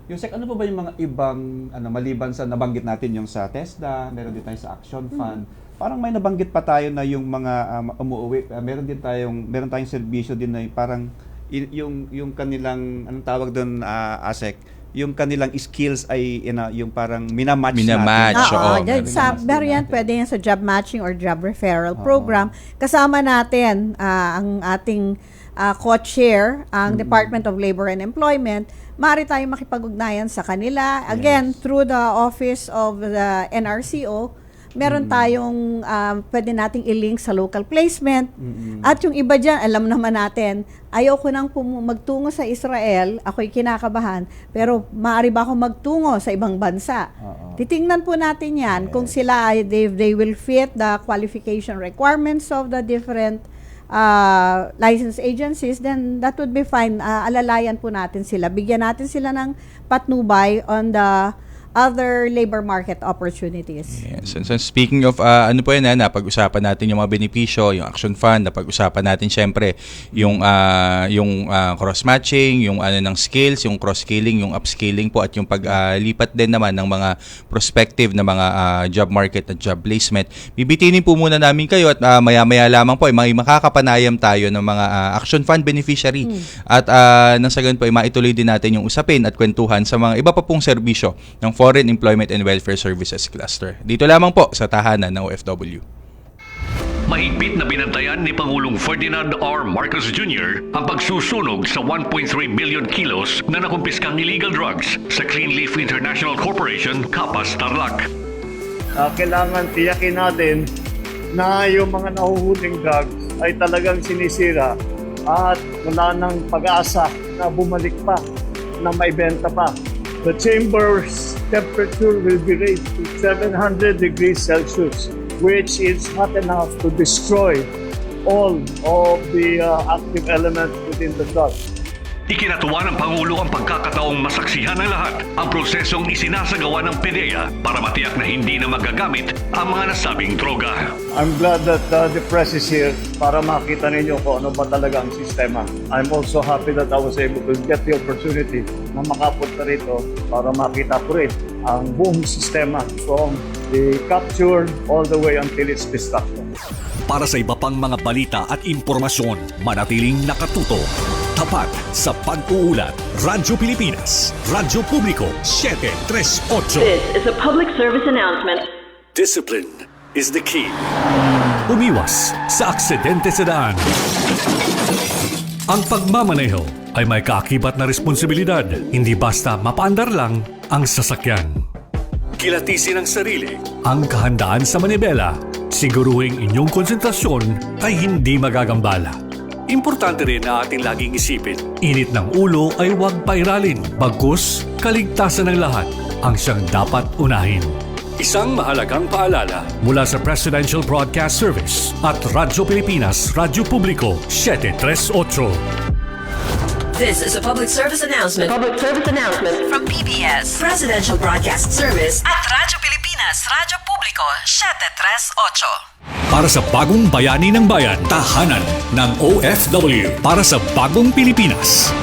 Yusek, ano po ba yung mga ibang maliban sa nabanggit natin yung sa TESDA, meron din tayo sa Action Fund. Parang may nabanggit pa tayo na yung mga umuwi, meron tayong serbisyo din na parang yung kanilang anong tawag doon, Asek, yung kanilang skills ay yung parang minamatch natin. Sa variant, pwede yan sa job matching or job referral program. Kasama natin ang ating co-chair, ang Department of Labor and Employment. Maaari tayong makipag-ugnayan sa kanila. Again, through the office of the NRCO, meron tayong pwede nating i-link sa local placement. At yung iba dyan, alam naman natin, ayaw ko nang magtungo sa Israel, ako'y kinakabahan, pero maaari ba ako magtungo sa ibang bansa? Titingnan po natin yan kung sila, they will fit the qualification requirements of the different license agencies, then that would be fine. Alalayan po natin sila. Bigyan natin sila ng patnubay on the other labor market opportunities. Yes. So speaking of po yan, napag-usapan natin yung mga benepisyo, yung Action Fund, napag-usapan natin syempre yung cross-matching, yung ng skills, yung cross-skilling, yung upskilling po at yung paglipat din naman ng mga prospective na mga job market at job placement. Bibitinin po muna namin kayo at maya-maya lamang po ay makakapanayam tayo ng mga Action Fund beneficiary at nang sa ganun po ay maituloy din natin yung usapin at kwentuhan sa mga iba pa pong serbisyo ng Foreign Employment and Welfare Services Cluster. Dito lamang po sa tahanan ng OFW. Mahigpit na binantayan ni Pangulong Ferdinand R. Marcos Jr. ang pagsusunog sa 1.3 billion kilos na nakumpiskang illegal drugs sa Cleanleaf International Corporation, Capas, Tarlac. Kailangan tiyakin natin na yung mga nahuhuling drugs ay talagang sinisira at wala nang pag-asa na bumalik pa, na maibenta pa. The chamber's temperature will be raised to 700 degrees Celsius, which is hot enough to destroy all of the active elements within the drug. Ikinatuwa ng Pangulo ang pagkakataong masaksihan ng lahat ang prosesong isinasagawa ng PDEA para matiyak na hindi na magagamit ang mga nasabing droga. I'm glad that the press is here para makita ninyo kung ano ba talaga ang sistema. I'm also happy that I was able to get the opportunity na makapunta rito para makita ko rin ang buong sistema from the capture all the way until its destruction. Para sa iba pang mga balita at impormasyon, manatiling nakatuto. Tapat sa pag-uulat. Radyo Pilipinas, Radyo Publiko, 738. This is a public service announcement. Discipline is the key. Umiwas sa aksidente sa daan. Ang pagmamaneho ay may kaakibat na responsibilidad. Hindi basta mapaandar lang ang sasakyan. Kilatisin ang sarili. Ang kahandaan sa manibela. Siguruhing inyong konsentrasyon ay hindi magagambala. Importante rin na ating laging isipin, init ng ulo ay huwag pairalin. Bagkus, kaligtasan ng lahat ang siyang dapat unahin. Isang mahalagang paalala mula sa Presidential Broadcast Service at Radyo Pilipinas, Radyo Publiko, 738. This is a public service announcement. From PBS, Presidential Broadcast Service at Radyo Pilipinas, Radyo Publiko, 738. Para sa bagong bayani ng bayan, tahanan ng OFW. Para sa bagong Pilipinas.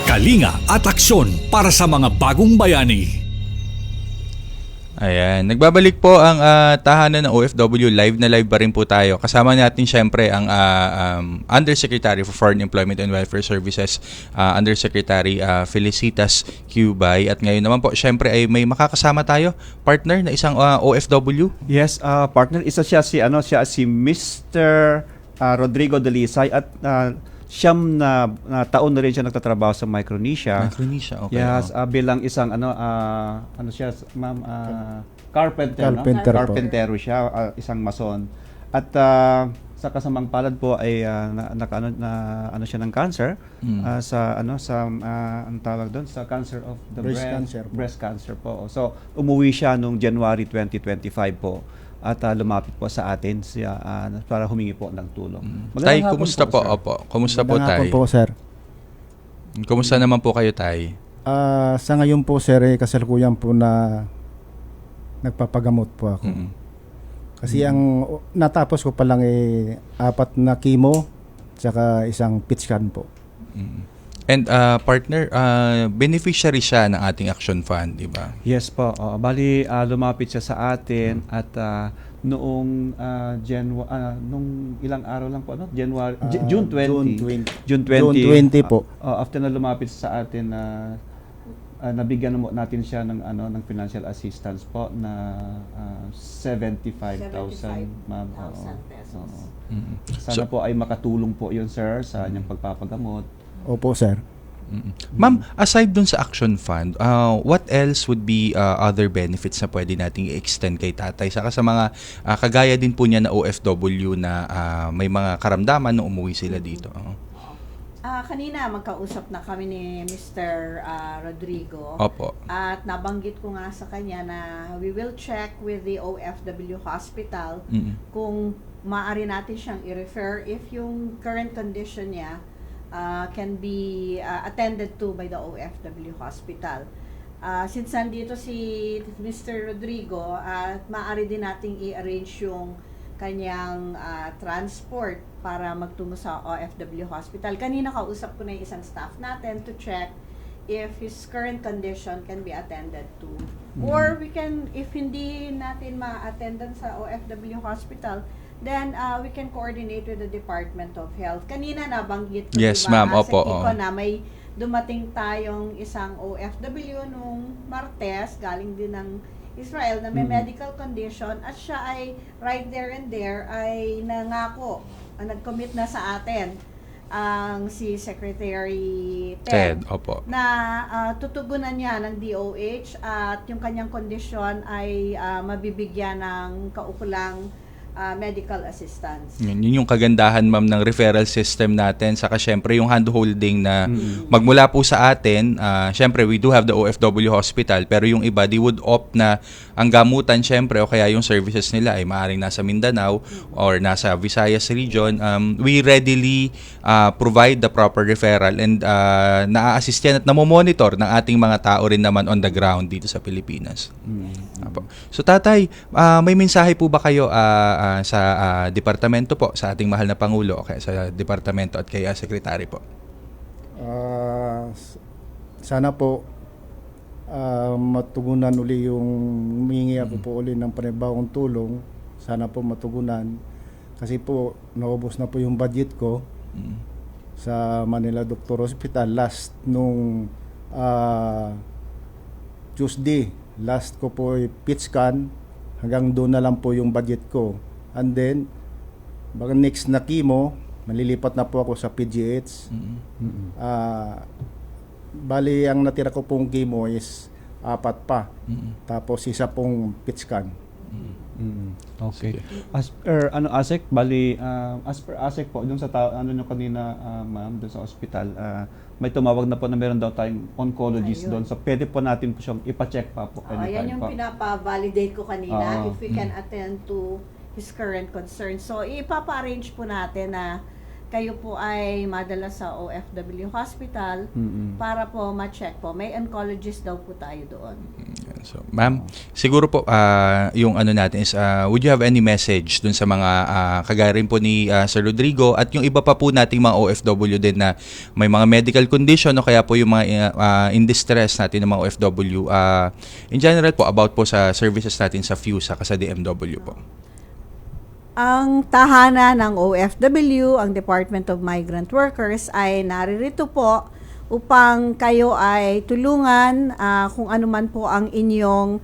Kalinga at aksyon para sa mga bagong bayani. Ayan, nagbabalik po ang tahanan ng OFW. Live na live pa rin po tayo. Kasama natin syempre ang Undersecretary for Foreign Employment and Welfare Services, Undersecretary Felicitas Cubay. At ngayon naman po syempre ay may makakasama tayo, partner na isang OFW. Yes, partner, siya si Mr. Rodrigo Dalisay at siyam na taon na rin siya nagtatrabaho sa Micronesia. Micronesia, okay. Yes, bilang isang siya, ma'am, carpentero siya, isang mason. At sa kasamang palad po ay siya ng cancer ang tawag doon sa cancer of the breast cancer po. So umuwi siya nung January 2025 po. At lumapit po sa atin siya para humingi po ng tulong. Tay, kumusta po? Opo. Kumusta po, Tay? Po, sir. Kumusta naman po kayo, Tay? Sa ngayon po, sir, kasalukuyan po na nagpapagamot po ako. Kasi ang natapos ko pa lang 4 na chemo tsaka isang PET scan po. And partner, beneficiary siya ng ating Action Fund, di ba? Yes po. Bali, lumapit siya sa atin at noong nung ilang araw lang po, June 20. June 20 po. After na lumapit sa atin, nabigyan natin siya ng financial assistance po na 75,000 ma'am. pesos. Sana po ay makatulong po 'yun, sir, sa kanyang pagpapagamot. Opo, sir. Ma'am, aside dun sa Action Fund, what else would be other benefits na pwede nating i-extend kay tatay? Saka sa mga kagaya din po niya na OFW na may mga karamdaman nung umuwi sila dito. Kanina magkausap na kami ni Mr. Rodrigo. Opo. At nabanggit ko nga sa kanya na we will check with the OFW hospital kung maaari natin siyang i-refer if yung current condition niya can be attended to by the OFW hospital. Since nandito si Mr. Rodrigo, at maaari din nating i-arrange yung kanyang transport para magtungo sa OFW hospital. Kanina kausap ko na yung isang staff natin to check if his current condition can be attended to. Or we can, if hindi natin ma-attendan sa OFW hospital, then we can coordinate with the Department of Health. Kanina nabanggit ko, yes, ma'am. Opo. Na may dumating tayong isang OFW nung Martes, galing din ng Israel, na may medical condition, at siya ay right there and there ay nangako, nag-commit na sa atin ang si Secretary Ted opo, na tutugunan niya ng DOH at yung kanyang kondisyon ay mabibigyan ng kaukulang medical assistance. Yun yung kagandahan, ma'am, ng referral system natin. Saka syempre yung hand-holding na magmula po sa atin, syempre we do have the OFW hospital, pero yung iba, they would opt na ang gamutan syempre o kaya yung services nila ay maaaring nasa Mindanao or nasa Visayas region. We readily provide the proper referral and na-assist yan at namomonitor ng ating mga tao rin naman on the ground dito sa Pilipinas. So tatay, may mensahe po ba kayo sa departamento po, sa ating mahal na Pangulo o kaya sa departamento at kaya sekretary po? Sana po matugunan uli yung humingi ako po uli ng panibagong tulong. Sana po matugunan kasi po naubos na po yung budget ko sa Manila Doctor Hospital last nung Tuesday. Last ko po PET scan, hanggang doon na lang po yung budget ko. And then, baka next na chemo, malilipat na po ako sa PGH. Bali, ang natira ko pong chemo is 4 pa. Tapos isa pong PET scan. Okay. As per ASEC, bali as per ASEC po dun sa nyo kanina, ma'am, dun sa hospital, may tumawag na po na meron daw tayong oncologist doon. So pwede po natin po siyang ipa-check pa po anytime. Yan yung po. pinapa-validate ko kanina if we can attend to his current concerns. So ipapa-arrange po natin na kayo po ay madala sa OFW Hospital para po ma-check po. May oncologist daw po tayo doon. So, ma'am, siguro po yung ano natin is would you have any message dun sa mga kagaya rin po ni Sir Rodrigo at yung iba pa po nating mga OFW din na may mga medical condition o kaya po yung mga in distress natin ng mga OFW in general po about po sa services natin sa FUSA sa DMW po? Ang tahanan ng OFW, ang Department of Migrant Workers, ay naririto po upang kayo ay tulungan kung ano man po ang inyong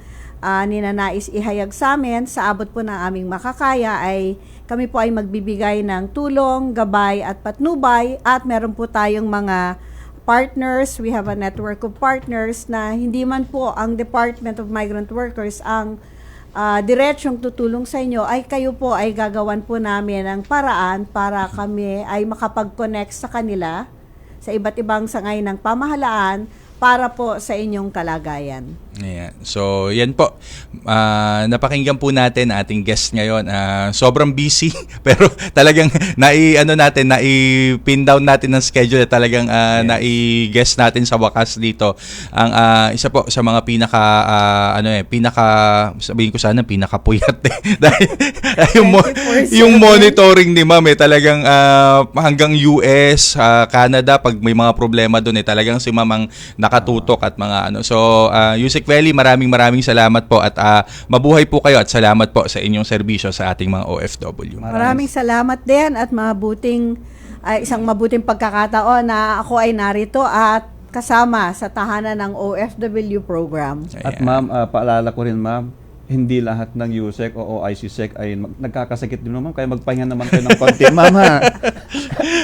ninanais ihayag sa amin. Sa abot po ng aming makakaya ay kami po ay magbibigay ng tulong, gabay at patnubay at meron po tayong mga partners. We have a network of partners na hindi man po ang Department of Migrant Workers ang diretsyong tutulong sa inyo, ay kayo po ay gagawan po namin ng paraan para kami ay makapag-connect sa kanila sa iba't ibang sangay ng pamahalaan para po sa inyong kalagayan. Ayan. So, yan po. Napakinggan po natin ating guest ngayon. Sobrang busy, pero talagang nai-pin down natin ng schedule. Talagang nai-guest natin sa wakas dito. Ang isa po sa mga sabihin ko sana, pinakapuyat. Dahil yung monitoring ni ma'am, talagang hanggang US, Canada, pag may mga problema doon, talagang si ma'am ang nakatutok at mga So, Yusek Veli, maraming salamat po at mabuhay po kayo at salamat po sa inyong serbisyo sa ating mga OFW. Maraming salamat din at isang mabuting pagkakataon na ako ay narito at kasama sa tahanan ng OFW program. At ma'am, paalala ko rin ma'am, hindi lahat ng USEC o OICSEC ay nagkakasakit din naman, kaya magpahinga naman kayo ng konti, ma'am, ha?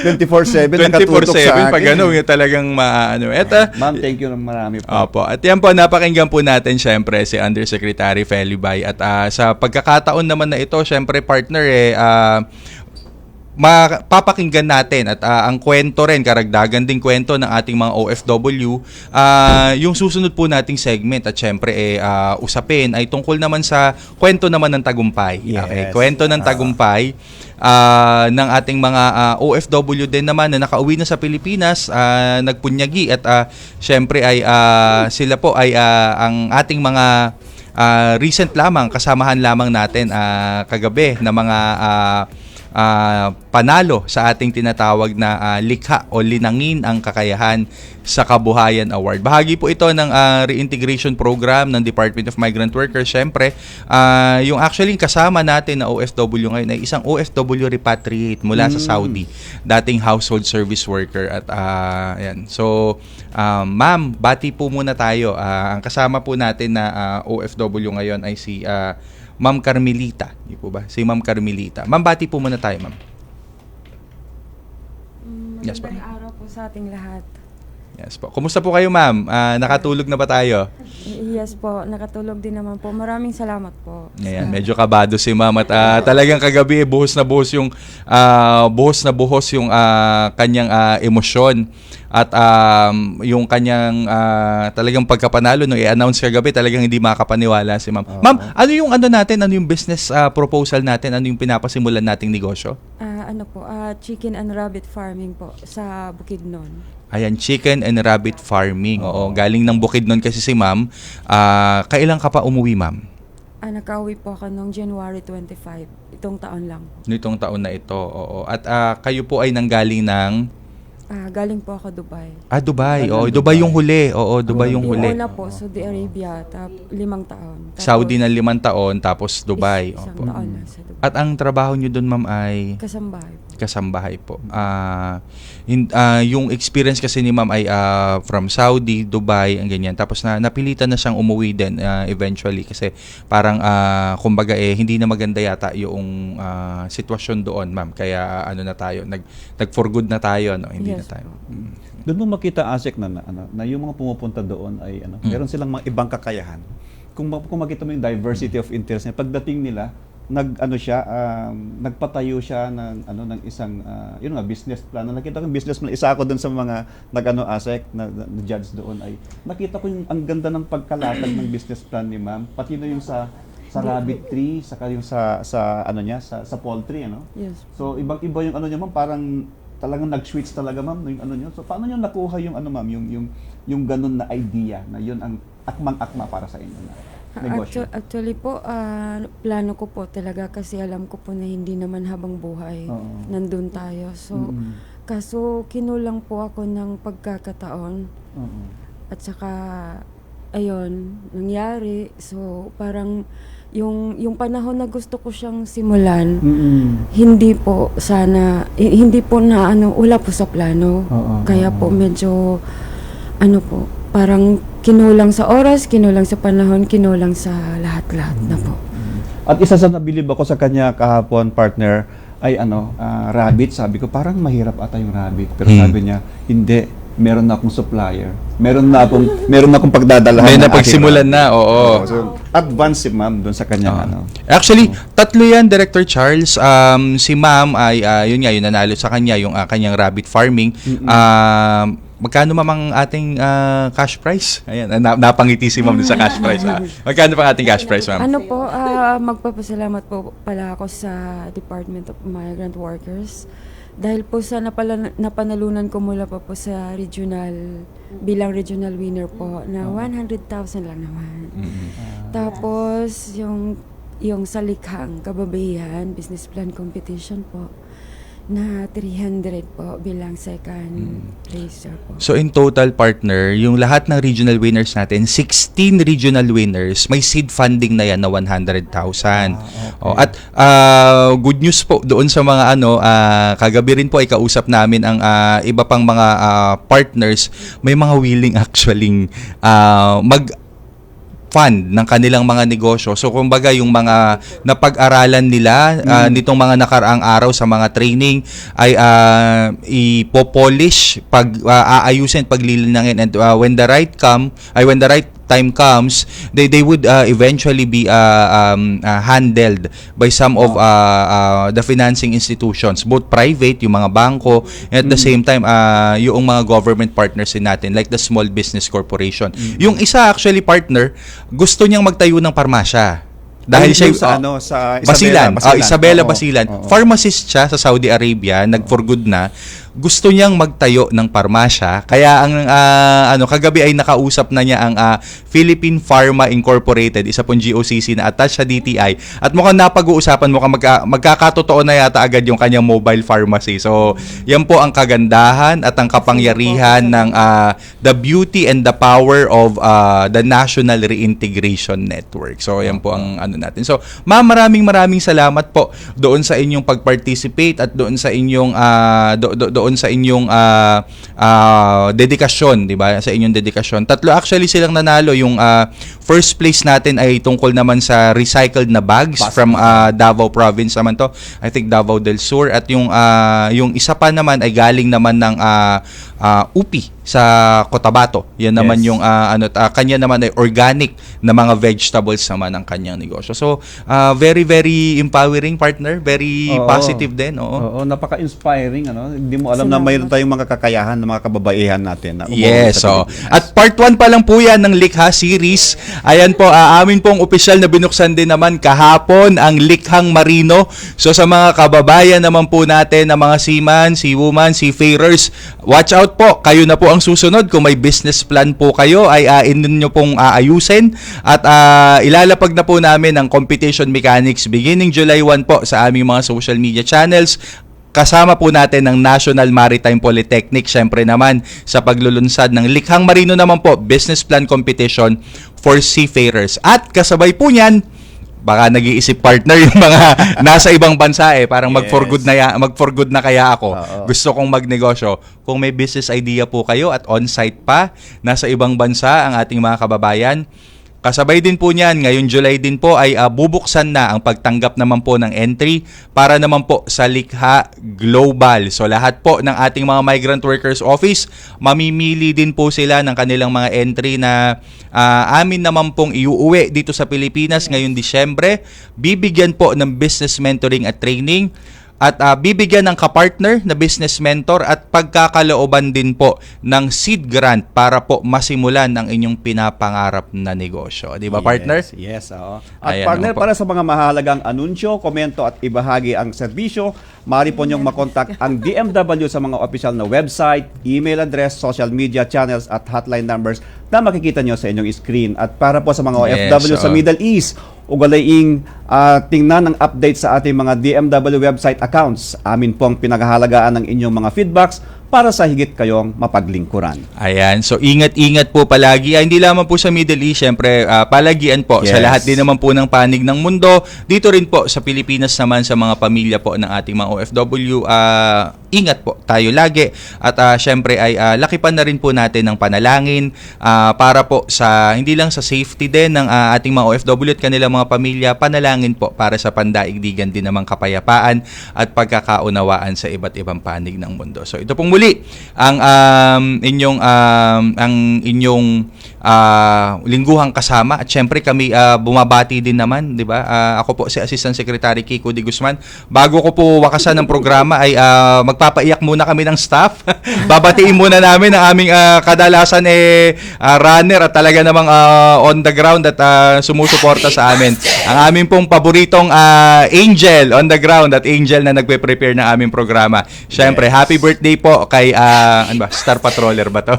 24/7 nakatutok sa akin. Pag talagang maano. Ma'am, thank you marami po. Opo. At yan po, napakinggan po natin syempre si Undersecretary Felibay. At sa pagkakataon naman na ito, syempre partner mapapakinggan natin at ang kwento rin, karagdagan ding kwento ng ating mga OFW, yung susunod po nating segment at syempre usapin ay tungkol naman sa kwento naman ng tagumpay. Yes. Okay, kwento ng tagumpay ng ating mga OFW din naman na nakauwi na sa Pilipinas, nagpunyagi at syempre ay sila po ay ang ating mga recent lamang, kasamahan lamang natin kagabi na mga panalo sa ating tinatawag na likha o linangin ang kakayahan sa kabuhayan award. Bahagi po ito ng reintegration program ng Department of Migrant Workers. Syempre, yung actually kasama natin na OFW ngayon ay isang OFW repatriate mula sa Saudi, dating household service worker at yan. So, ma'am, bati po muna tayo. Ang kasama po natin na OFW ngayon ay si Ma'am Carmelita. Di po ba? Si Ma'am Carmelita. Ma'am, bati po muna tayo, ma'am. Magandang araw po sa ating lahat. Yes po. Kumusta po kayo, ma'am? Nakatulog na ba tayo? Yes po, nakatulog din naman po. Maraming salamat po. Ayan, medyo kabado si ma'am at talagang kagabi buhos na buhos yung kanyang emosyon at yung kanyang talagang pagkapanalo nung i-announce kagabi, talagang hindi makakapaniwala si ma'am. Ma'am, ano yung business proposal natin? Ano yung pinapasimulan nating negosyo? Chicken and rabbit farming po sa Bukidnon. Ayan, chicken and rabbit farming. Oo, galing ng Bukidnon kasi si ma'am. Kailan ka pa umuwi, ma'am? Nakauwi po ako noong January 25. Itong taon lang po. Nitong taon na ito, oo. At kayo po ay nanggaling ng... galing po ako Dubai. Dubai. Oo, Dubai yung huli. Oo, Dubai yung huli. Una po, Saudi Arabia, 5 taon. Tapos, Saudi na 5 taon, tapos Dubai. Isang Opo. taon na sa Dubai. At ang trabaho nyo doon, ma'am, ay... Kasambahay po. Yung experience kasi ni ma'am ay from Saudi, Dubai, ang ganyan. Tapos napilitan na siyang umuwi din eventually kasi parang kumbaga hindi na maganda yata yung sitwasyon doon, ma'am. Kaya na tayo, nag for good na tayo, no? Hindi na tayo. Doon mo makita, Asek, na yung mga pumupunta doon ay meron silang mga ibang kakayahan. Kung makita mo yung diversity of interest niya, pagdating nila, nagpatayo siya ng isang business plan. Nakita ko yung business plan. Isa ako doon sa mga Asek na judge doon ay nakita ko yung ang ganda ng pagkalatag ng business plan ni ma'am. Pati na yung sa rabbit tree, saka yung sa poultry, Yes. So ibang-iba yung niya, ma'am, parang talagang nag-switch talaga, ma'am, yung niyo. So paano niyo nakuha yung ma'am, yung ganun na idea na yun ang akmang-akma para sa inyo na negosyo? Actually po, plano ko po talaga kasi alam ko po na hindi naman habang buhay nandun tayo. So, kaso kinulang po ako ng pagkakataon. At saka, ayun, nangyari. So, parang yung panahon na gusto ko siyang simulan, hindi po wala po sa plano. Kaya po medyo, parang kinulang sa oras, kinulang sa panahon, kinulang sa lahat-lahat na po. At isa sa nabilib ako sa kanya kahapon, partner, ay rabbit. Sabi ko, parang mahirap ata yung rabbit. Pero sabi niya, hindi, meron na akong supplier. Meron na akong pagdadalahan. May napagsimulan na, oo. So, advance si ma'am doon sa kanya. Actually, tatlo yan, Director Charles. Si ma'am ay, yun nanalo sa kanya, yung kanyang rabbit farming. Magkano mamang ating cash prize? Ayan, napangiti si ma'am sa cash prize. Magkano pang ating cash prize, ma'am? Magpapasalamat po pala ako sa Department of Migrant Workers dahil po sa napanalunan ko mula pa po sa bilang regional winner po na 100,000 lang naman. Tapos yung sa likhang kababaihan, business plan competition po, na 300 po bilang second placer po. So in total, partner, yung lahat ng regional winners natin, 16 regional winners, may seed funding na yan na 100,000. At good news po doon sa mga kagabi rin po ay kausap namin ang iba pang mga partners, may mga willing actually fund ng kanilang mga negosyo. So kumbaga yung mga napag-aralan nila nitong mga nakaraang araw sa mga training ay ipopolish, aayusin, paglilinangin, and when the right time comes, they would eventually be handled by some of the financing institutions, both private, yung mga bangko, and at the same time yung mga government partners natin like the Small Business Corporation. Yung isa actually, partner, gusto niyang magtayo ng parmasya. Dahil siya sa Isabela Basilan. Pharmacist siya sa Saudi Arabia, nag-for good na. Gusto niyang magtayo ng parmasya. Kaya ang kagabi ay nakausap na niya ang Philippine Pharma Incorporated, isa pong GOCC na attached sa DTI. At mukhang napag-uusapan, magkakatotoo na yata agad yung kanyang mobile pharmacy. So, yan po ang kagandahan at ang kapangyarihan ng the beauty and the power of the National Reintegration Network. So, yan po ang natin. So, ma'am, maraming salamat po doon sa inyong pag-participate at doon sa inyong doon doon sa inyong dedikasyon, 'di ba? Sa inyong dedikasyon. 3 actually silang nanalo. Yung first place natin ay tungkol naman sa recycled na bags from Davao Province naman to. I think Davao del Sur, at yung isa pa naman ay galing naman ng UPI sa Cotabato. Yan naman yung kanya naman ay organic na mga vegetables naman ang kanyang negosyo. So very very empowering, partner, very positive din. Oo, napaka-inspiring, Hindi mo alam na mayroon tayong mga kakayahan ng mga kababaihan natin na yes, at part 1 pa lang po yan ng Likha series. Ayan po, amin pong opisyal na binuksan din naman kahapon ang Likhang Marino. So sa mga kababayan naman po natin, na mga seaman, seawoman, seafarers, watch out po. Kayo na po ang susunod. Kung may business plan po kayo, ay nyo pong aayusin. At ilalapag na po namin ang competition mechanics beginning July 1 po sa aming mga social media channels. Kasama po natin ng National Maritime Polytechnic, syempre naman sa paglulunsad ng Likhang Marino naman po, business plan competition for seafarers. At kasabay po niyan, baka nag-iisip, partner, yung mga nasa ibang bansa parang mag-for good na kaya ako. Gusto kong magnegosyo. Kung may business idea po kayo at on-site pa, nasa ibang bansa ang ating mga kababayan, kasabay din po niyan, ngayong July din po ay bubuksan na ang pagtanggap naman po ng entry para naman po sa Likha Global. So lahat po ng ating mga migrant workers office, mamimili din po sila ng kanilang mga entry na amin naman pong iuuwi dito sa Pilipinas ngayong Disyembre. Bibigyan po ng business mentoring at training. At bibigyan ng kapartner na business mentor at pagkakalooban din po ng seed grant para po masimulan ang inyong pinapangarap na negosyo. Di ba, partner? Yes, oo. At partner, para sa mga mahalagang anunsyo, komento at ibahagi ang serbisyo, maaari po niyong makontak ang DMW sa mga official na website, email address, social media channels at hotline numbers na makikita niyo sa inyong screen. At para po sa mga OFW sa Middle East, ugalaing tingnan ang update sa ating mga DMW website accounts. Amin pong pinaghahalagaan ng inyong mga feedbacks para sa higit kayong mapaglingkuran. Ayan, so ingat-ingat po palagi. Hindi lamang po sa Middle East, syempre palagian po sa lahat din naman po ng panig ng mundo. Dito rin po sa Pilipinas naman, sa mga pamilya po ng ating mga OFW, ingat po tayo lagi. At syempre ay lakipan na rin po natin ng panalangin para po sa hindi lang sa safety din ng ating mga OFW at kanilang mga pamilya, panalangin po para sa pandaigdigan din namang kapayapaan at pagkakaunawaan sa iba't ibang panig ng mundo. So ito pong muli ang inyong lingguhang kasama, at syempre kami bumabati din naman, di ba? Ako po si Assistant Secretary Kiko de Guzman. Bago ko po wakasan ng programa ay magpapaiyak muna kami ng staff. Babatiin muna namin ang aming kadalasan runner at talaga namang on the ground at sumusuporta sa amin. Ang aming pong paboritong Angel on the ground at Angel na nagpe-prepare ng aming programa. Syempre, happy birthday po kay Star Patroller ba to?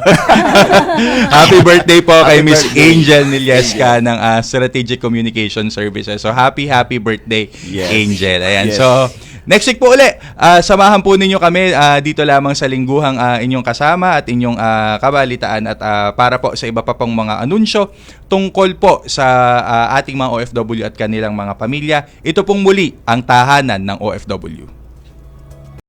Happy birthday po kay Miss Angel Nilieska ng Strategic Communication Services. So happy birthday, Angel. Ayan. So next week po uli, samahan po ninyo kami dito lamang sa lingguhang inyong kasama at inyong kabalitaan at para po sa iba pa pong mga anunsyo tungkol po sa ating mga OFW at kanilang mga pamilya. Ito pong muli ang tahanan ng OFW.